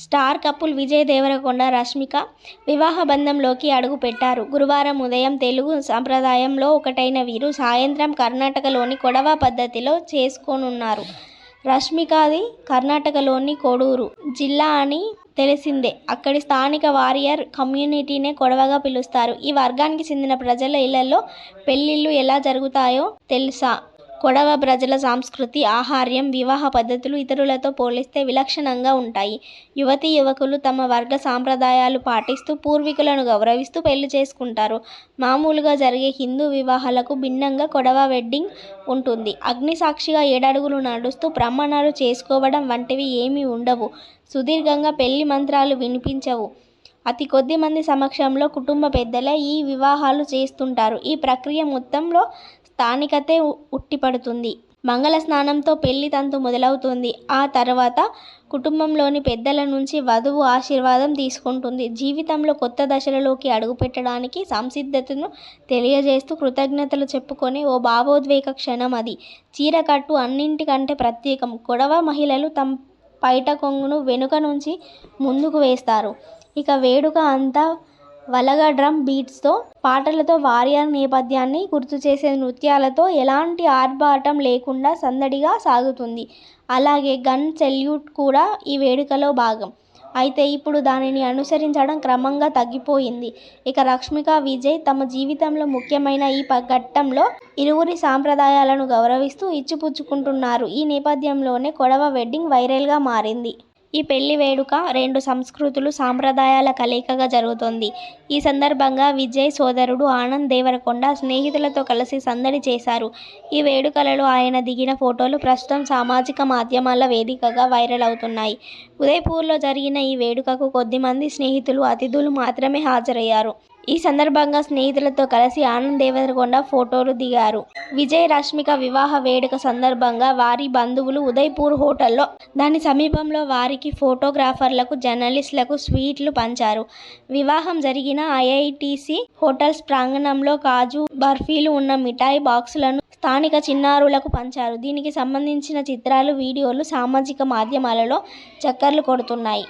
Star couple Vijay Devarakonda, Rashmika వివాహ బంధంలోకి అడుగుపెట్టారు. గురువారం ఉదయం తెలుగు సంప్రదాయంలో ఒకటైన వీరు సాయంత్రం కర్ణాటకలోని కొడవ పద్ధతిలో చేసుకోనున్నారు. రష్మికది కర్ణాటకలోని కోడూరు జిల్లా అని తెలిసిందే. అక్కడి స్థానిక వారియర్ కమ్యూనిటీనే కొడవగా పిలుస్తారు. ఈ వర్గానికి చెందిన ప్రజల ఇళ్లలో పెళ్లిళ్లు ఎలా జరుగుతాయో తెలుసా? కొడవ ప్రజల సంస్కృతి, ఆహార్యం, వివాహ పద్ధతులు ఇతరులతో పోలిస్తే విలక్షణంగా ఉంటాయి. యువతీ యువకులు తమ వర్గ సాంప్రదాయాలు పాటిస్తూ పూర్వీకులను గౌరవిస్తూ పెళ్లి చేసుకుంటారు. మామూలుగా జరిగే హిందూ వివాహాలకు భిన్నంగా కొడవ వెడ్డింగ్ ఉంటుంది. అగ్ని సాక్షిగా 7 అడుగులు నడుస్తూ ప్రమాణాలు చేసుకోవడం వంటివి ఏమీ ఉండవు. సుదీర్ఘంగా పెళ్లి మంత్రాలు వినిపించవు. అతి కొద్ది మంది సమక్షంలో కుటుంబ పెద్దలే ఈ వివాహాలు చేస్తుంటారు. ఈ ప్రక్రియ మొత్తంలో స్థానికతే ఉట్టిపడుతుంది. మంగళ స్నానంతో పెళ్లి తంతు మొదలవుతుంది. ఆ తర్వాత కుటుంబంలోని పెద్దల నుంచి వధువు ఆశీర్వాదం తీసుకుంటుంది. జీవితంలో కొత్త దశలలోకి అడుగుపెట్టడానికి సంసిద్ధతను తెలియజేస్తూ కృతజ్ఞతలు చెప్పుకునే ఓ భావోద్వేగ క్షణం అది. చీరకట్టు అన్నింటికంటే ప్రత్యేకం. కొడవ మహిళలు తమ పైట కొంగును వెనుక నుంచి ముందుకు వేస్తారు. ఇక వేడుక అంతా వలగ డ్రమ్ బీట్స్తో, పాటలతో, వారియర్ నేపథ్యాన్ని గుర్తుచేసే నృత్యాలతో ఎలాంటి ఆర్భాటం లేకుండా సందడిగా సాగుతుంది. అలాగే గన్ సెల్యూట్ కూడా ఈ వేడుకలో భాగం. అయితే ఇప్పుడు దానిని అనుసరించడం క్రమంగా తగ్గిపోయింది. ఇక రష్మిక, విజయ్ తమ జీవితంలో ముఖ్యమైన ఈ ఘట్టంలో ఇరువురి సాంప్రదాయాలను గౌరవిస్తూ ఇచ్చిపుచ్చుకుంటున్నారు. ఈ నేపథ్యంలోనే కొడవ వెడ్డింగ్ వైరల్గా మారింది. ఈ పెళ్లి వేడుక 2 సంస్కృతులు, సాంప్రదాయాల కలయికగా జరుగుతోంది. ఈ సందర్భంగా విజయ్ సోదరుడు ఆనంద్ దేవరకొండ స్నేహితులతో కలిసి సందడి చేశారు. ఈ వేడుకలలో ఆయన దిగిన ఫోటోలు ప్రస్తుతం సామాజిక మాధ్యమాల వేదికగా వైరల్ అవుతున్నాయి. ఉదయ్పూర్లో జరిగిన ఈ వేడుకకు కొద్దిమంది స్నేహితులు, అతిథులు మాత్రమే హాజరయ్యారు. ఈ సందర్భంగా స్నేహితులతో కలిసి ఆనంద్ దేవరకొండ ఫోటోలు దిగారు. విజయ్, రష్మిక వివాహ వేడుక సందర్భంగా వారి బంధువులు ఉదయ్పూర్ హోటల్లో, దాని సమీపంలో వారికి ఫోటోగ్రాఫర్లకు, జర్నలిస్టులకు స్వీట్లు పంచారు. వివాహం జరిగిన ఐఐటీసీ హోటల్స్ ప్రాంగణంలో కాజు బర్ఫీలు ఉన్న మిఠాయి బాక్సులను స్థానిక చిన్నారులకు పంచారు. దీనికి సంబంధించిన చిత్రాలు, వీడియోలు సామాజిక మాధ్యమాలలో చక్కర్లు కొడుతున్నాయి.